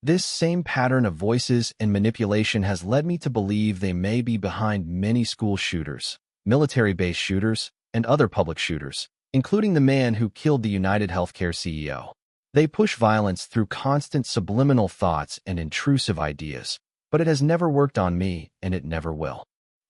This same pattern of voices and manipulation has led me to believe they may be behind many school shooters, military-based shooters, and other public shooters, including the man who killed the United Healthcare CEO. They push violence through constant subliminal thoughts and intrusive ideas, but it has never worked on me, and it never will.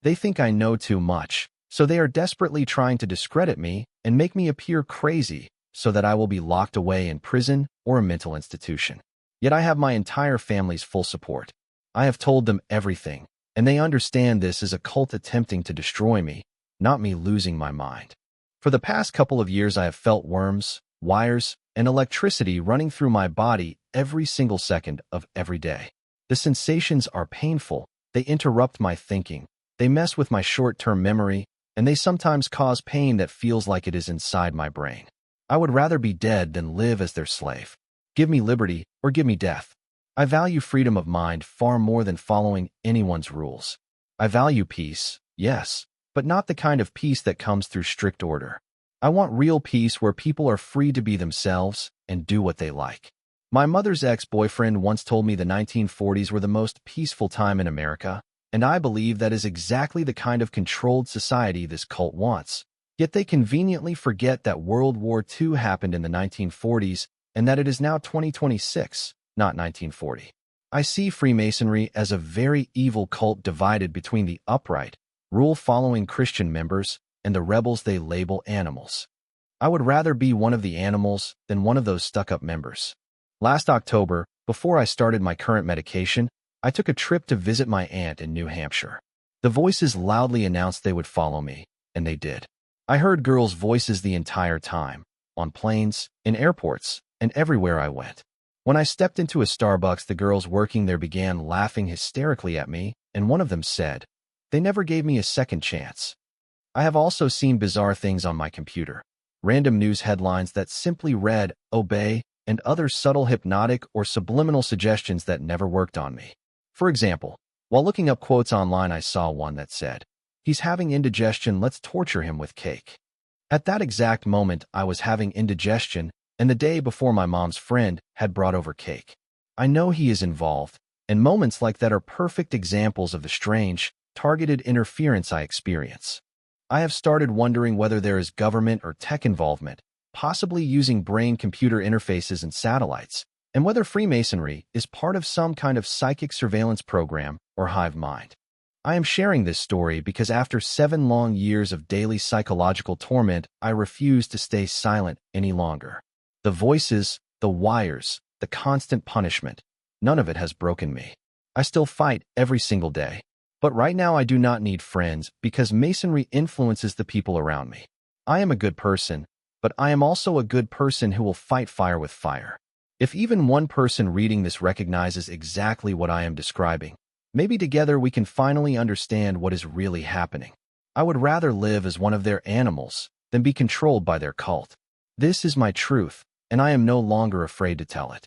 They think I know too much, so they are desperately trying to discredit me and make me appear crazy so that I will be locked away in prison or a mental institution. Yet I have my entire family's full support. I have told them everything, and they understand this is a cult attempting to destroy me, not me losing my mind. For the past couple of years, I have felt worms, wires, and electricity running through my body every single second of every day. The sensations are painful, they interrupt my thinking, they mess with my short-term memory, and they sometimes cause pain that feels like it is inside my brain. I would rather be dead than live as their slave. Give me liberty or give me death. I value freedom of mind far more than following anyone's rules. I value peace, yes, but not the kind of peace that comes through strict order. I want real peace where people are free to be themselves and do what they like. My mother's ex-boyfriend once told me the 1940s were the most peaceful time in America, and I believe that is exactly the kind of controlled society this cult wants. Yet they conveniently forget that World War II happened in the 1940s and that it is now 2026, not 1940. I see Freemasonry as a very evil cult divided between the upright, rule-following Christian members and the rebels they label animals. I would rather be one of the animals than one of those stuck-up members. Last October, before I started my current medication, I took a trip to visit my aunt in New Hampshire. The voices loudly announced they would follow me, and they did. I heard girls' voices the entire time, on planes, in airports, and everywhere I went. When I stepped into a Starbucks, the girls working there began laughing hysterically at me, and one of them said, "They never gave me a second chance." I have also seen bizarre things on my computer. Random news headlines that simply read, "Obey," and other subtle hypnotic or subliminal suggestions that never worked on me. For example, while looking up quotes online, I saw one that said, "He's having indigestion, let's torture him with cake." At that exact moment, I was having indigestion, and the day before my mom's friend had brought over cake. I know he is involved, and moments like that are perfect examples of the strange, targeted interference I experience. I have started wondering whether there is government or tech involvement, possibly using brain-computer interfaces and satellites, and whether Freemasonry is part of some kind of psychic surveillance program or hive mind. I am sharing this story because after 7 long years of daily psychological torment, I refuse to stay silent any longer. The voices, the wires, the constant punishment, none of it has broken me. I still fight every single day. But right now I do not need friends because Masonry influences the people around me. I am a good person, but I am also a good person who will fight fire with fire. If even one person reading this recognizes exactly what I am describing, maybe together we can finally understand what is really happening. I would rather live as one of their animals than be controlled by their cult. This is my truth, and I am no longer afraid to tell it.